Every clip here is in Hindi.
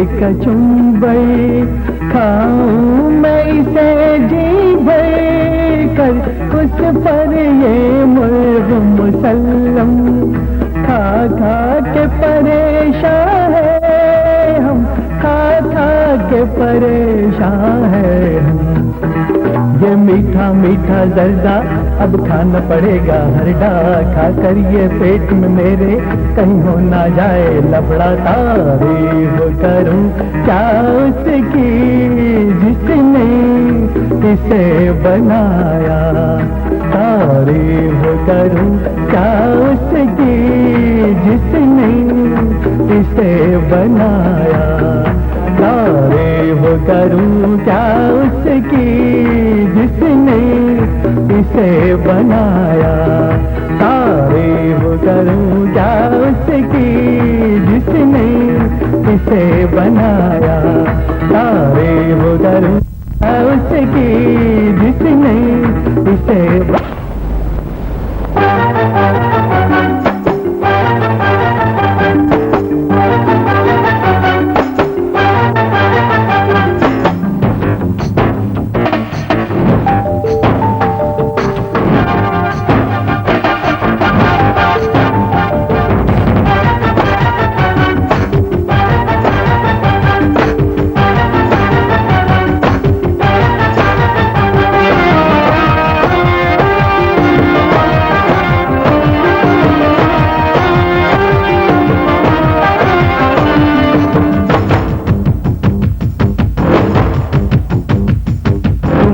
कचुम्बर खाऊं मैं इसे जी भर कर, उस पर ये मुर्ग मुसल्लम खा खा के परेशान है हम, खा खा के परेशान है हम। ये मीठा मीठा जर्दा अब खाना पड़ेगा हरडा, खा कर ये पेट में मेरे कहीं हो ना जाए लफड़ा। तारीफ करूं क्या उसकी जिसने इसे बनाया, तारीफ करूं क्या उसकी जिसने इसे बनाया, तारीफ करूं क्या उसकी जिसने इसे बनाया, तारीफ करूं क्या उसकी जिसने इसे बनाया, तारीफ करूं क्या उसकी जिसने इसे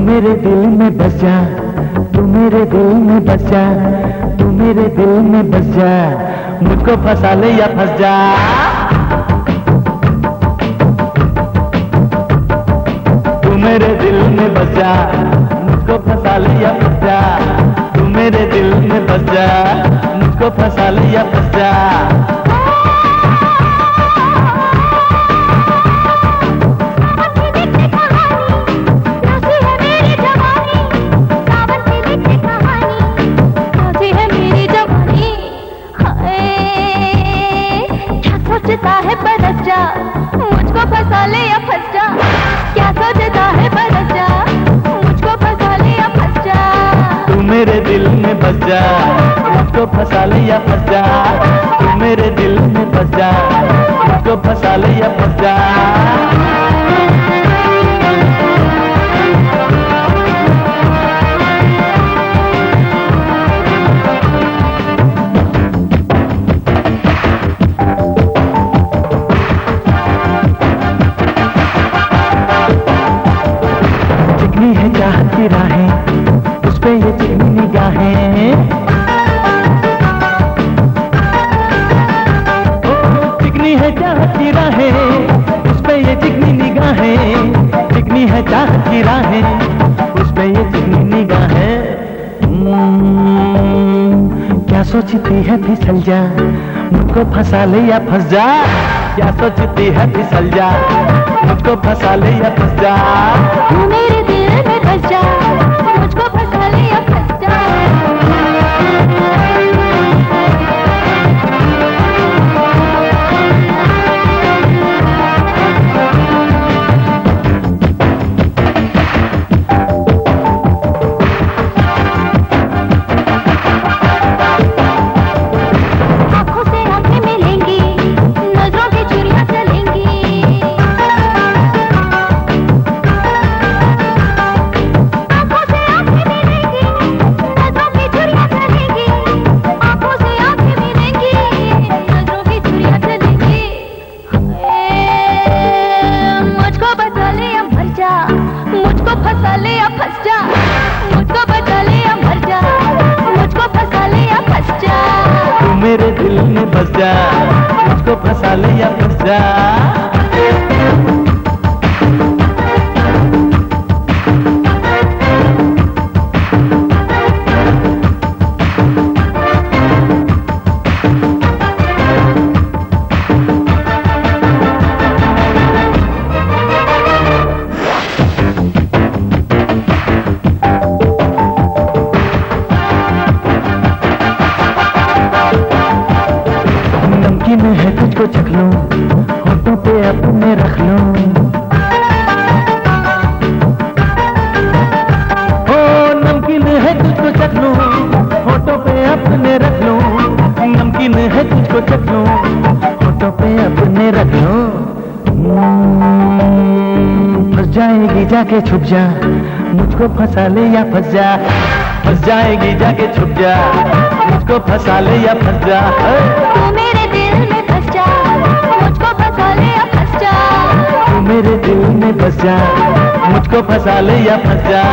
मेरे दिल में बस जा, तू मेरे दिल में बस जा, तू मेरे दिल में बस जा, मुझको फंसा ले या फंस जा। तू मेरे दिल में बस जा, मुझको फंसा ले या फंस जा, तू मेरे दिल में बस जा, मुझको फंसा ले या फंस जा। सोचता है बरस जा, मुझको फंसा ले या फंस जा, क्या सोचता है बरस जा, मुझको फंसा ले या फंस जा। तू मेरे दिल में बस जा, मुझको फंसा ले या फंस जा, तू मेरे दिल में बस जा, मुझको फंसा ले या फंस जा। है चाहत की राहें, उस पे ये चिकनी निगाहें, चिकनी है चाहत की राहें, उस पे ये चिकनी निगाहें, चिकनी है चाहत की राहें, उस पे ये चिकनी निगाहें। क्या सोचती है फिसल जा, मुझको फंसा ले या फंस जा, क्या सोचती है फिसल जा, मुझको फंसा ले या फंस जा। तू मेरे दिल में बस जा, मुझको फंसा ले या फंस जा। आँखों से आँखें मिलेंगी, नजरों की चुरियां चलेंगी, मुझको फंसा ले या फंस जा, मुझको बचा ले या मर जा, मुझको फंसा ले या फंस जा। तू मेरे दिल में बस जा, मुझको फंसा ले या फंस जा। नमकीन है तुझको चख लूं, होठों पे अपने रख जाके छुप जा, मुझको फंसा ले या फंस जा। फंस जाएगी जाके छुप जा, मुझको फंसा ले या फंस जा। तू मेरे दिल में बस जा, मुझको फंसा ले या फंस जा। तू मेरे दिल में बस जा, मुझको फंसा ले या फंस जा।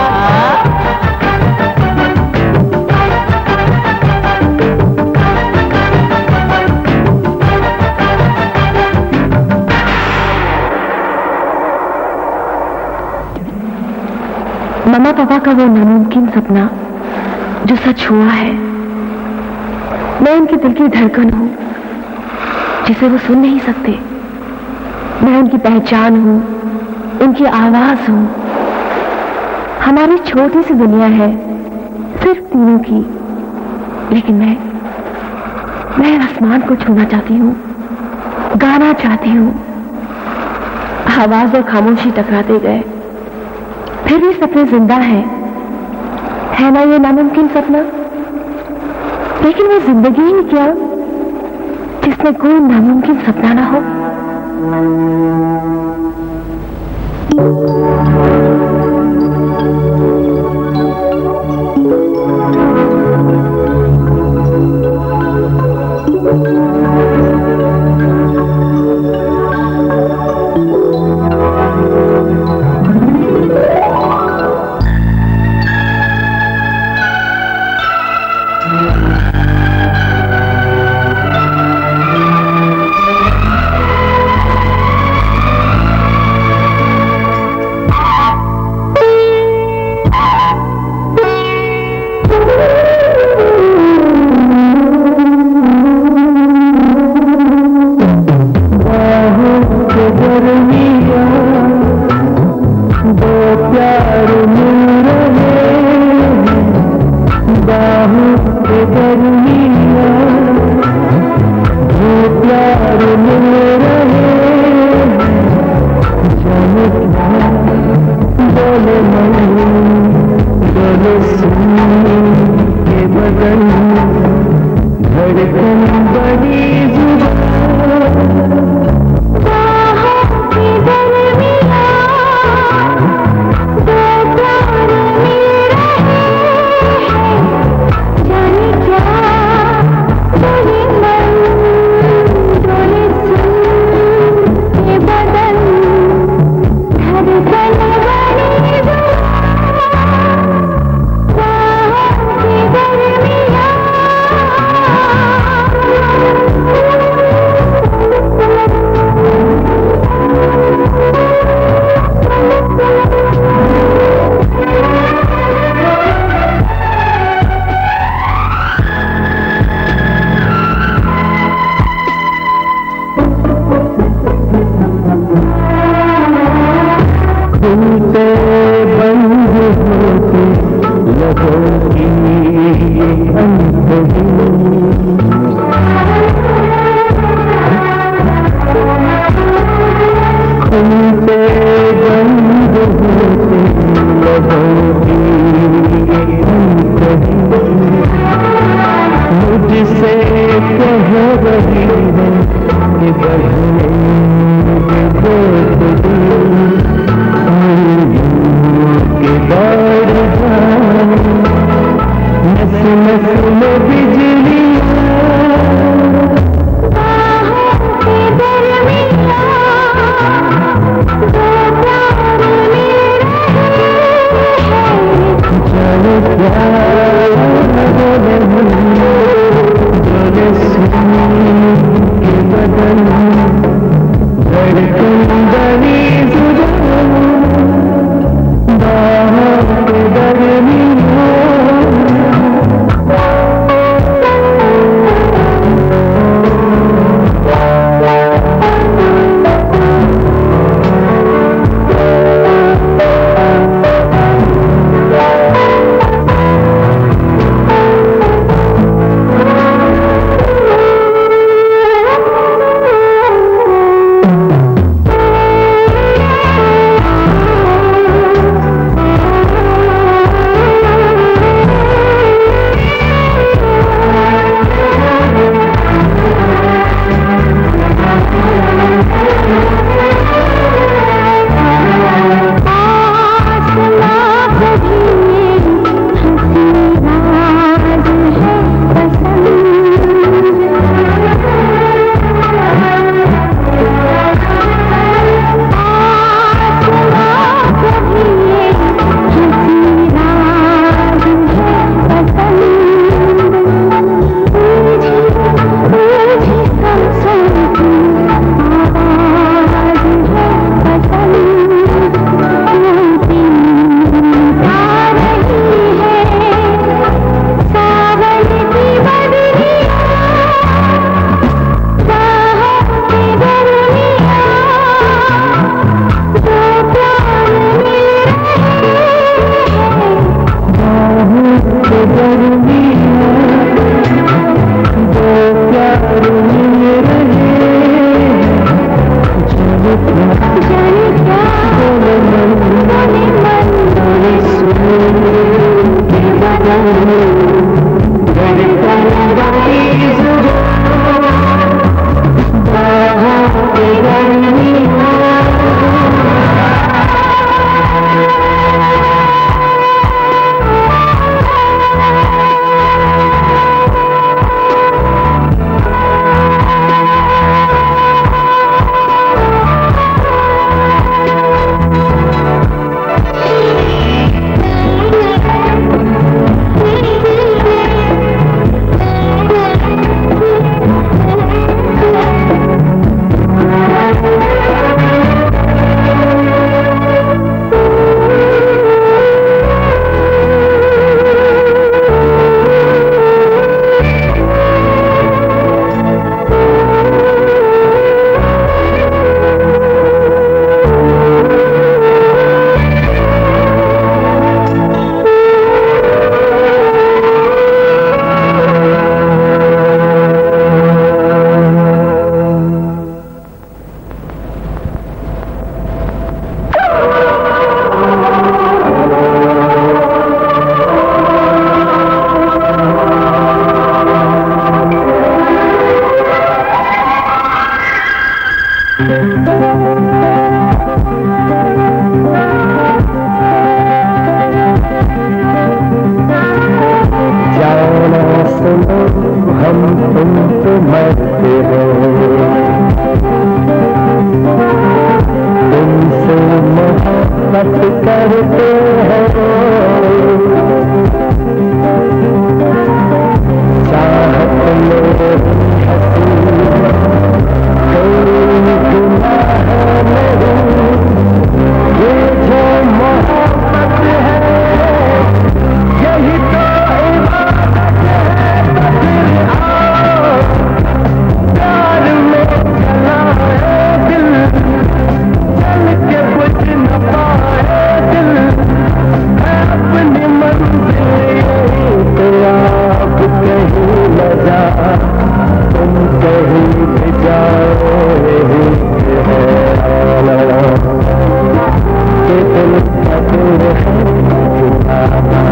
मम्मा पापा का वो नामुमकिन सपना जो सच हुआ है। मैं उनके दिल की धड़कन हूं जिसे वो सुन नहीं सकते। मैं उनकी पहचान हूं, उनकी आवाज हूं। हमारी छोटी सी दुनिया है सिर्फ तीनों की, लेकिन मैं आसमान को छूना चाहती हूं, गाना चाहती हूं। आवाज और खामोशी टकराते गए, फिर भी सपने जिंदा है ना ये नामुमकिन सपना। लेकिन वो जिंदगी ही क्या जिसमें कोई नामुमकिन सपना ना हो। मरते हो, तुमसे मोहब्बत करते हो, चाहत मेरे हंसी कोई गुनाह नहीं, ये जो मोहब्बत है यही तो इबादत है। फिर आओ प्यार में जलाए दिल, जल के बुझ न पाए दिल, है अपनी मंजिल तो आप कहीं न जा, तुम कहीं भी जाओ यही है कि दिल का दिल है ठिकाना।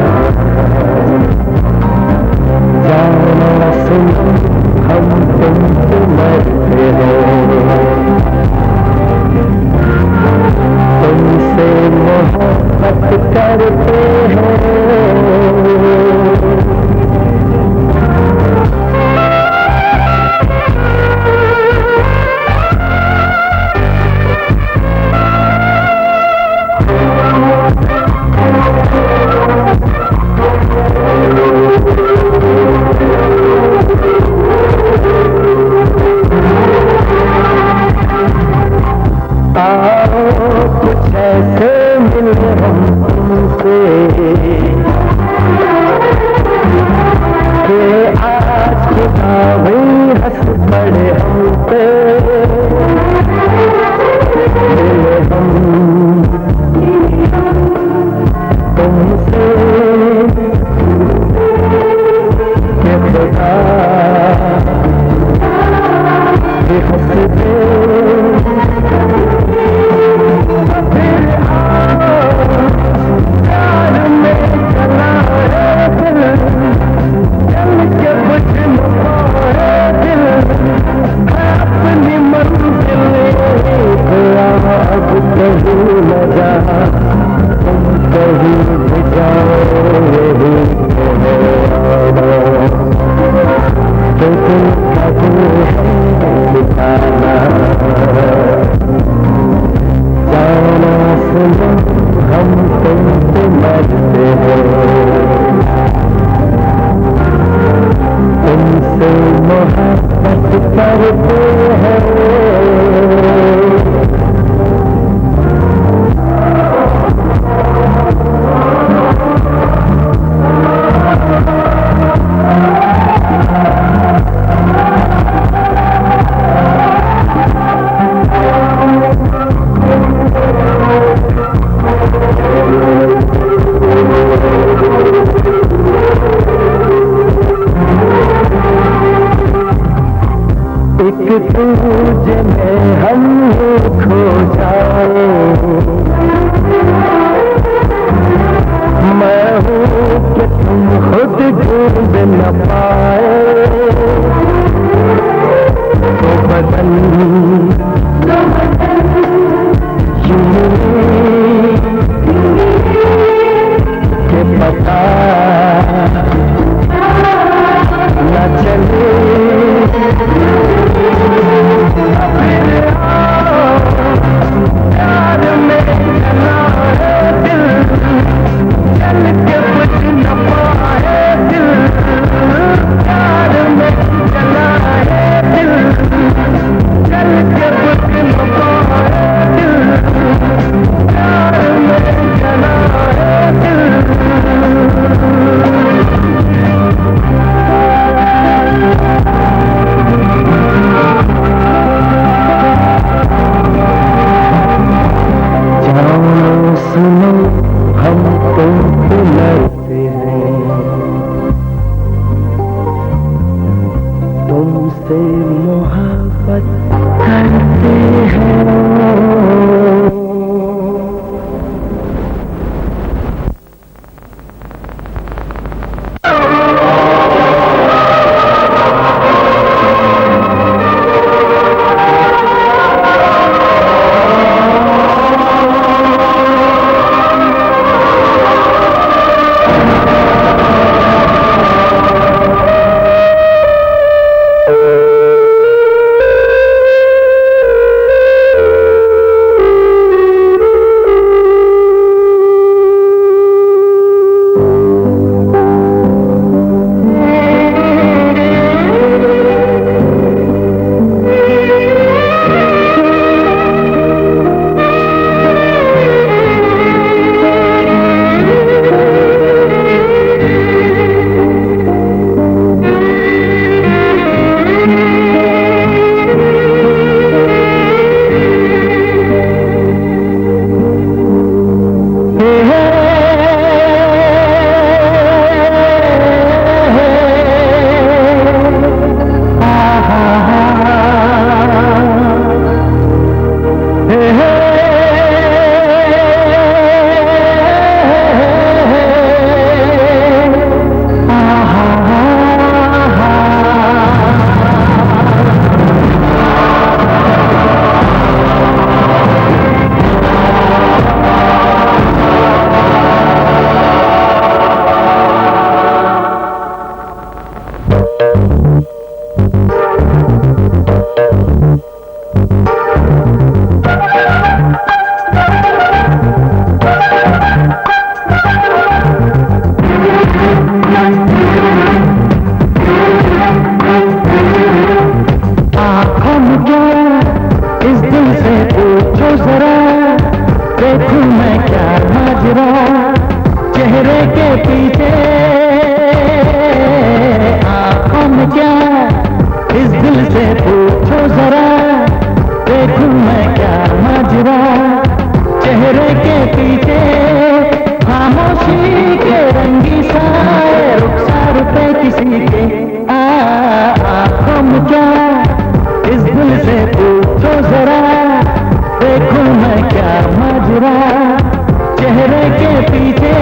जाना सुन हम तुमसे मरते हो, तुमसे मोहब्बत करते हो। कुछ ऐसे मिले हम तुमसे कि आज खुदा भी हंस पड़े हम पे, मिले हम तुमसे कि खुदा भी हंस दे। हम तुमसे मरते हो, तुमसे मोहब्बत करते हो। चेहरे के पीछे आंखों में क्या, इस दिल से पूछो जरा, देखूं मैं क्या माजरा। चेहरे के पीछे खामोशी के रंगी साए, रुखसार पे किसी के आंखों में क्या, इस दिल से पूछो जरा, देखूं मैं क्या माजरा। चेहरे के पीछे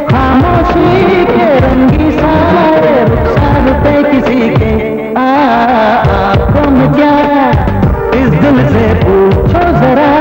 खामोशी के रंगी साए, रुखसार पे किसी के आंखों में क्या, इस दिल से पूछो जरा।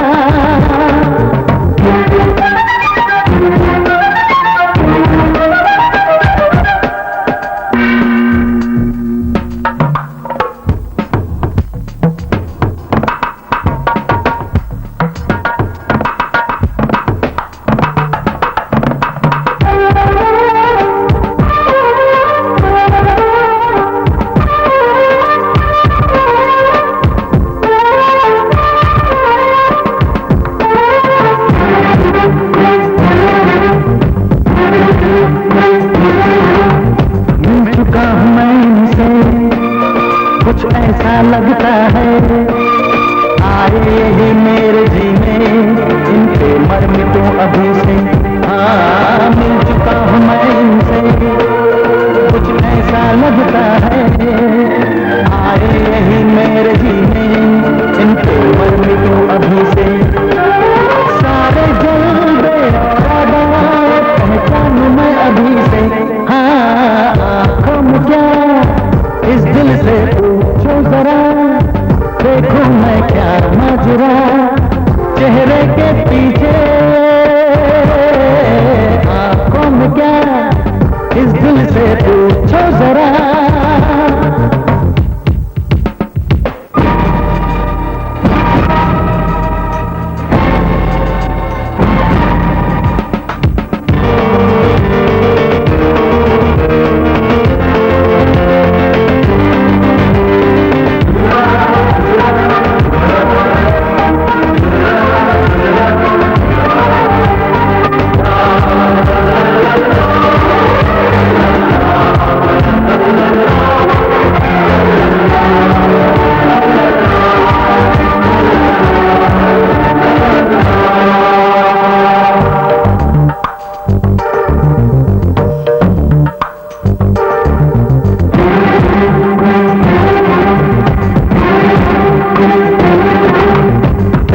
कुछ ऐसा लगता है आए ही मेरे जी में, इनके मर्म तो अभी से हाँ मिल चुका हूँ मैं इनसे। कुछ ऐसा लगता है आए ही मेरे जी में, इनके मर्म तो अभी से। सारे जल्दे और पहचानूं मैं अभी से, हाँ आंखों में क्या, इस दिल से पूछो जरा, देखो मैं क्या माजरा। चेहरे के पीछे आंखों में क्या, इस दिल से पूछो जरा।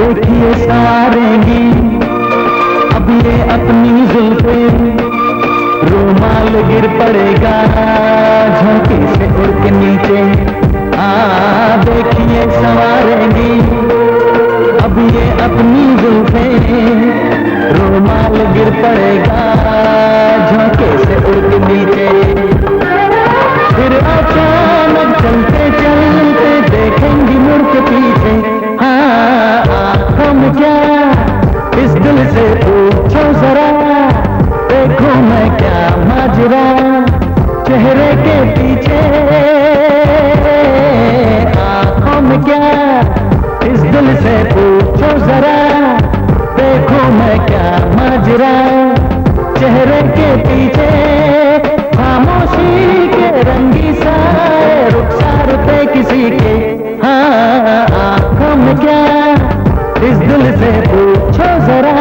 देखिए सारेंगी अब ये अपनी जुल्फे, रुमाल गिर पड़ेगा झोंके से उड़ के नीचे। देखिए संवारेंगी अब ये अपनी जुल्फे, रुमाल गिर पड़ेगा झोंके से उड़ के नीचे। फिर अचानक चलते चलते देखेंगी मुड़ के पीछे, आंखों में क्या, इस दिल से पूछो जरा, देखो मैं क्या माजरा। चेहरे के पीछे आंखों में क्या, इस दिल से पूछो जरा, देखो मैं क्या माजरा। चेहरे के पीछे खामोशी के रंगी साए, रुखसार पे किसी के आंखों में क्या, इस दिल से पूछो जरा।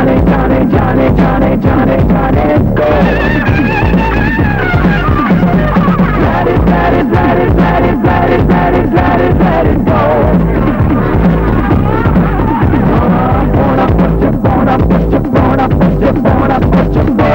जाने जाने जाने जाने जाने जाने go. Let it, let it, let it, let it, let it, let it, let it, let it go. Wanna push it, wanna push it, wanna push it, wanna push it, go.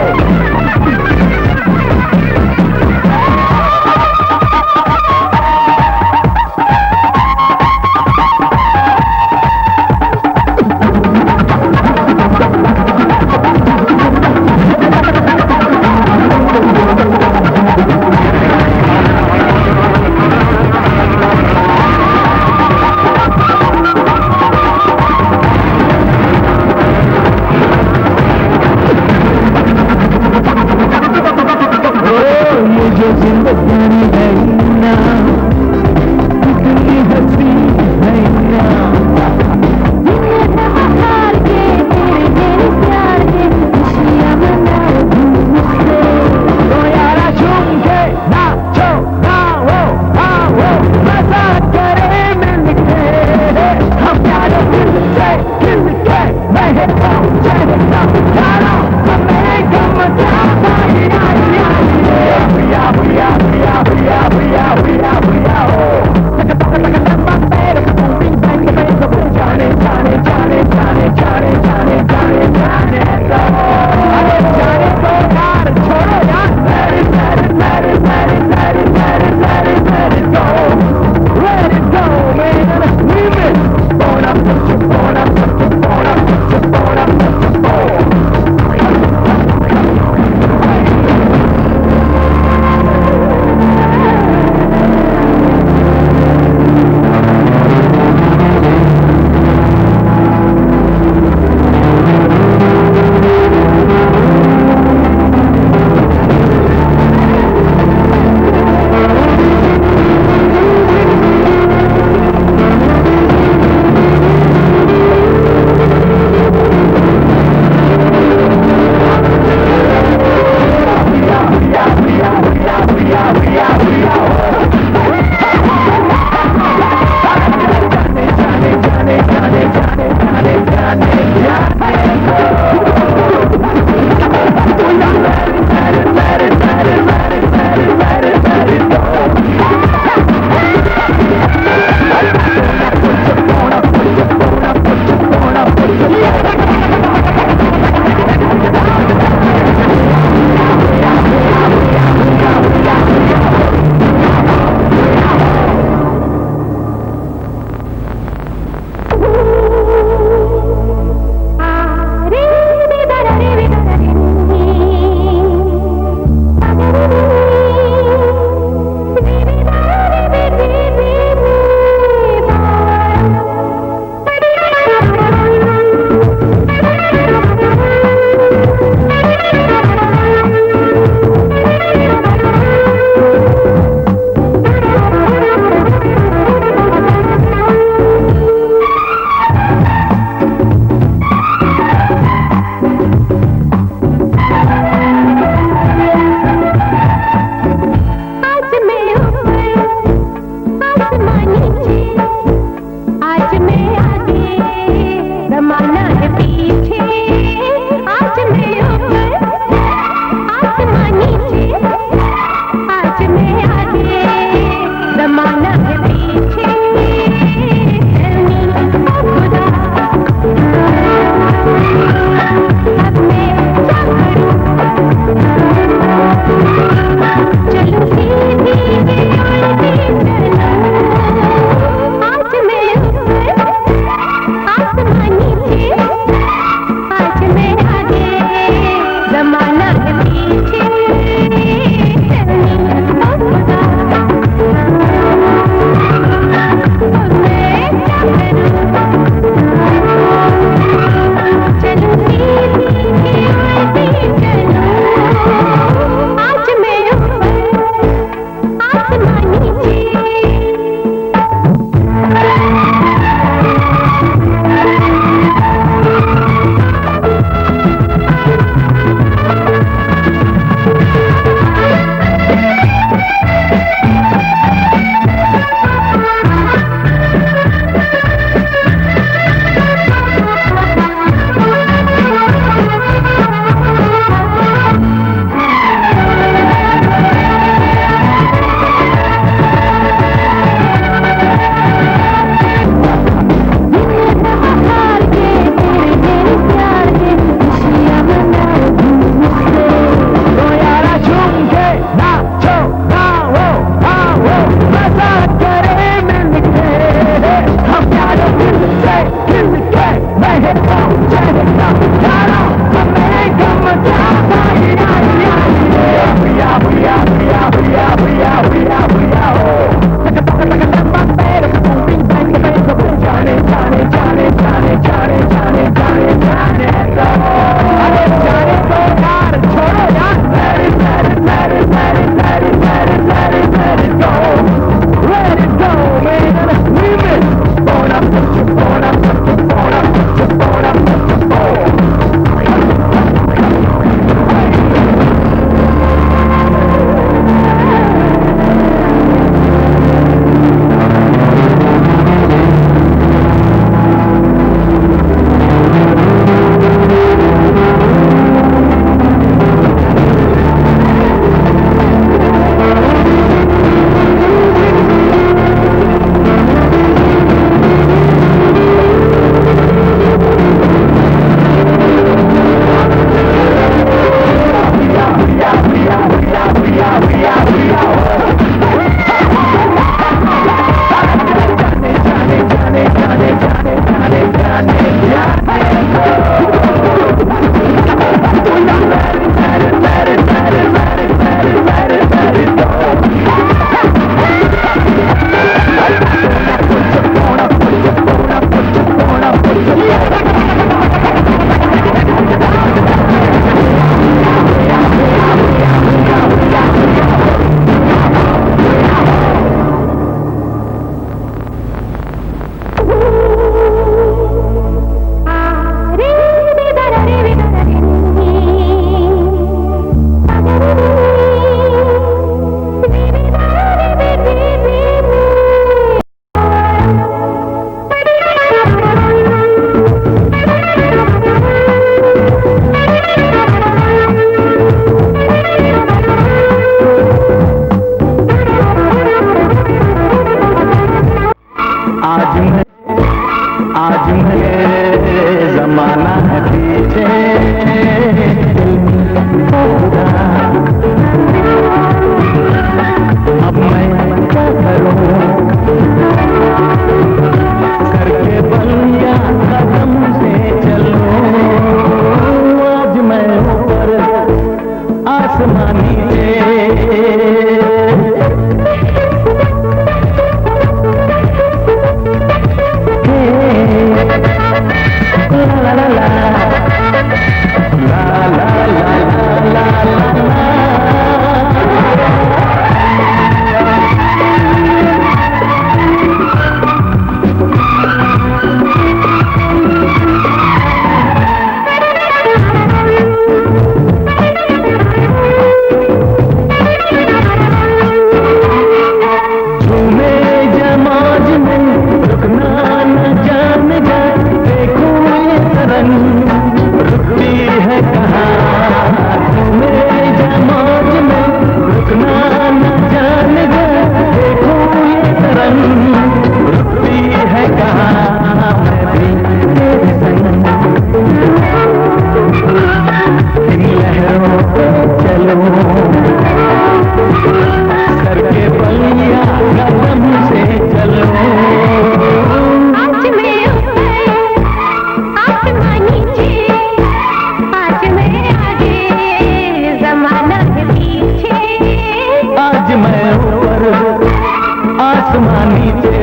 जवानी पे,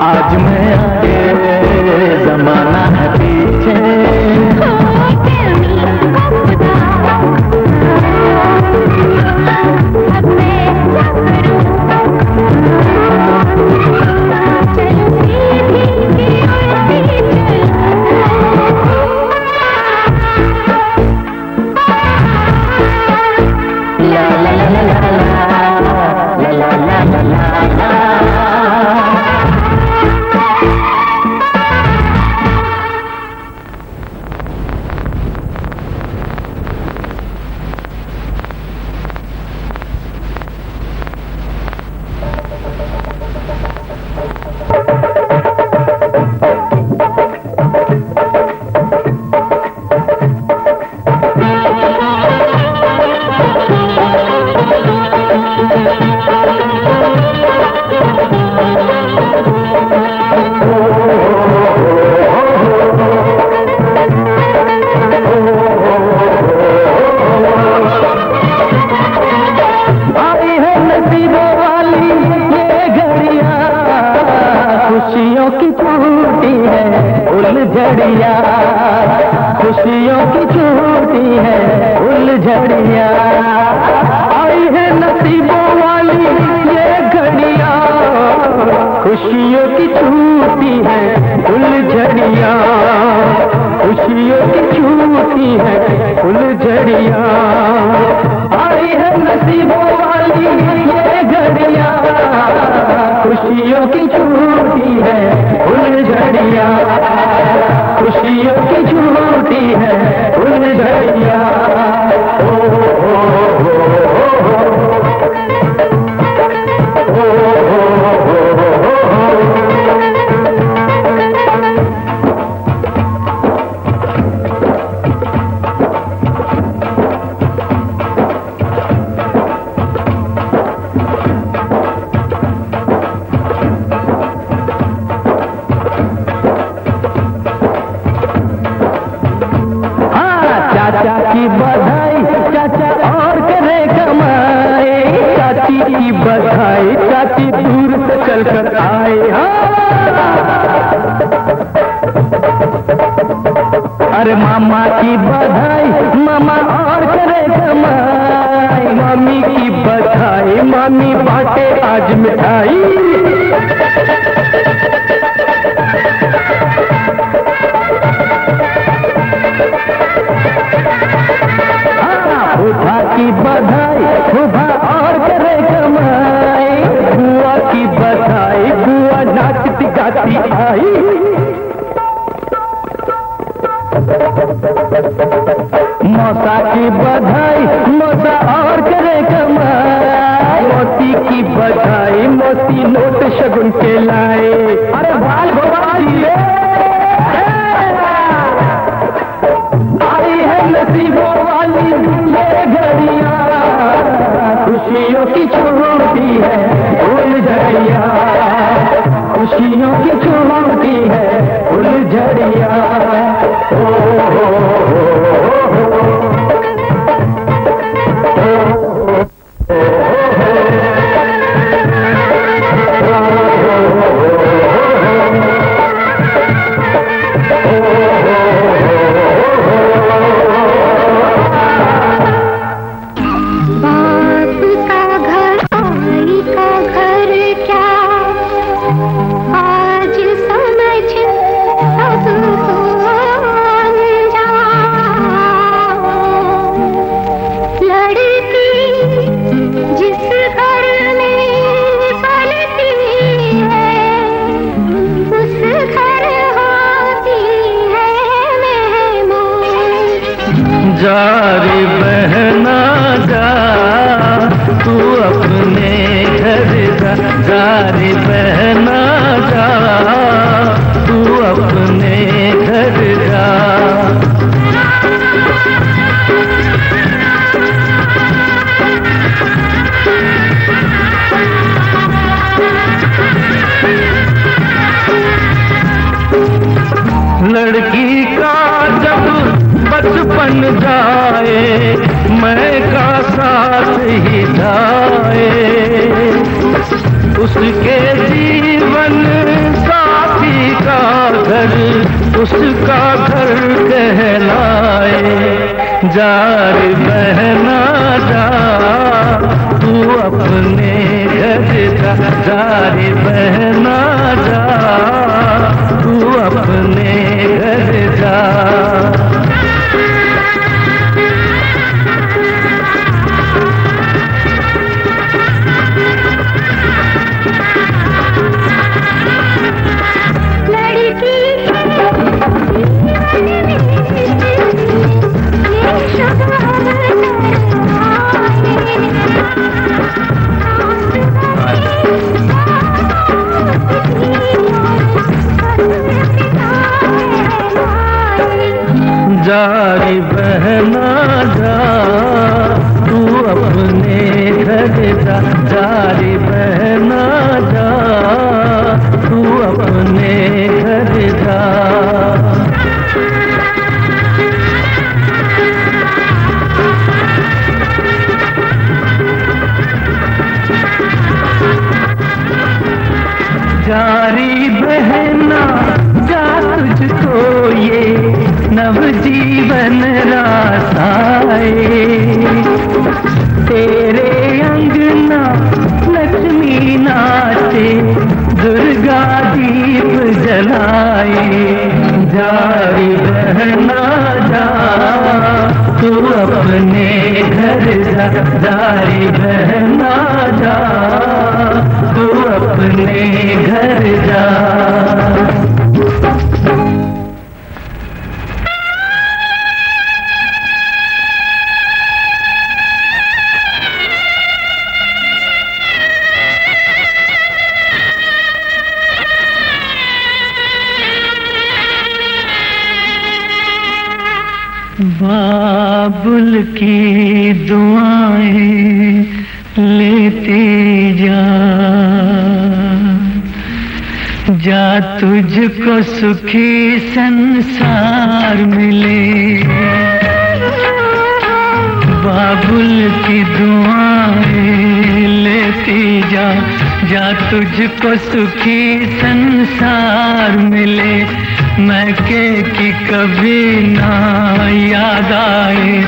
आज मैं आगे जमाना है पीछे। उलझड़िया, खुशियों की छूटी है उलझड़िया, आई है नसीबों वाली ये घड़िया, खुशियों की छूटी है उलझड़िया, खुशियों की छूटी है उलझड़िया, आई है नसीबों वाली ये घड़िया, खुशियों की छूटी है उलझड़िया, खुशियों की छूटी है उलझड़िया। चाचा की बधाई चाचा और करे कमाए, चाची की बधाई चाची दूर से चल कर आए। अरे मामा की बधाई मामा और करे कमाई, मम्मी की बधाई मम्मी बांटे आज मिठाई। फूफा की बधाई फूफा और करे कमाई, बुआ की बधाई बुआ नाचती गाती आई। मौसा की बधाई मौसा और करे कमाई, मोती की बधाई मोती नोट शगुन के लाए। अरे बाल भोपाली आई है नसीबों वाली ये घड़िया, खुशियों की छूटी है उलझड़िया, खुशियों की छूटी है उलझड़िया। जा रे बहना जा तू अपने घर जा, जा रे बहना जा तू अपने घर जा। लड़की का जब बचपन जाए मैं का साथ ही जाए, उसके जीवन साथी का घर उसका घर कहलाए। जा रे बहना जा तू अपने घर जा रे बहना जा तू अपने घर जा। जा रे बहना जा तू अपने घर जा जा रे बहना जा तू अपने घर जा। जा रे बहना जा तुझको ये नवजीवन रासाए। तेरे अंगना लक्ष्मी नाचे दुर्गा दीप जलाए। जा रे बहना जा तू अपने घर जा जा रे बहना जा तू अपने घर जा। बाबुल की दुआएं लेते जा जा तुझको सुखी संसार मिले। बाबुल की दुआएं लेती जा जा तुझको सुखी संसार मिले। मैं कि कभी ना याद आए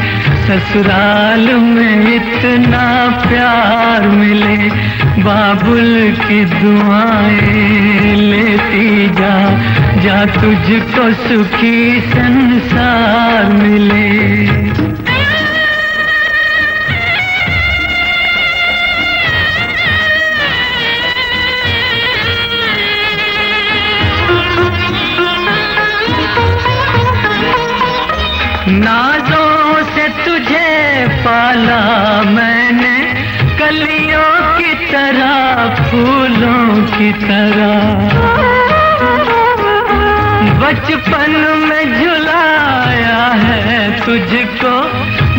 ससुराल में इतना प्यार मिले। बाबुल की दुआएं लेती जा जा तुझको सुखी संसार मिले। नाज़ों से तुझे पाला मैंने कलियों की तरह फूलों की तरह। बचपन में झुलाया है तुझको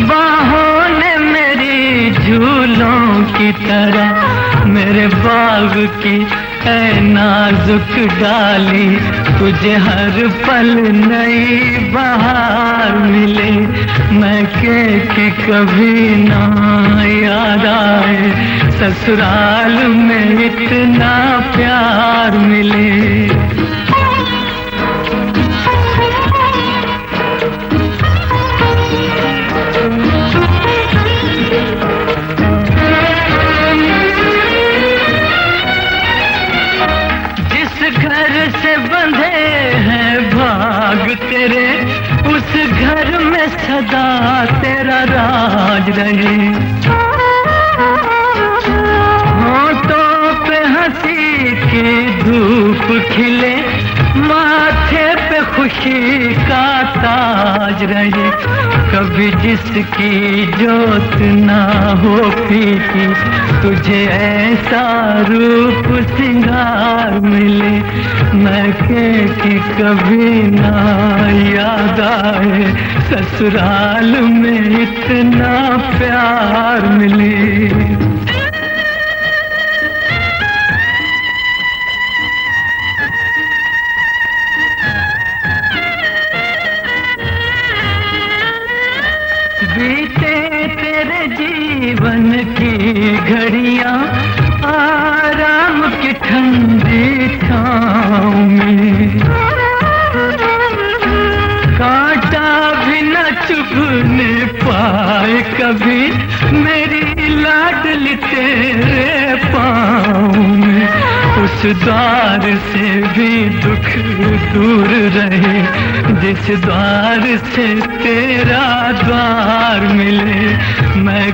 बाहों ने मेरी झूलों की तरह। मेरे बाग की ऐ नाजुक डाली तुझे हर पल नई बहार मिले। मैं कि कभी ना याद आए ससुराल में इतना प्यार मिले। तेरे उस घर में सदा तेरा राज रहे। होठों पे हंसी की धूप खिले माथे पे खुशी का ताज रहे। कभी जिसकी जोत ना हो फीकी तुझे ऐसा रूप सिंगार मिले। मैं कि कभी ना याद आए ससुराल में इतना प्यार मिले। बीते तेरे जीवन की घड़ियां आराम ठंडी छाँव में, कांटा भी न चुभने पाए कभी मेरी लाडली तेरे पाँव में। उस द्वार से भी दुख दूर रहे जिस द्वार से तेरा द्वार मिले। मैं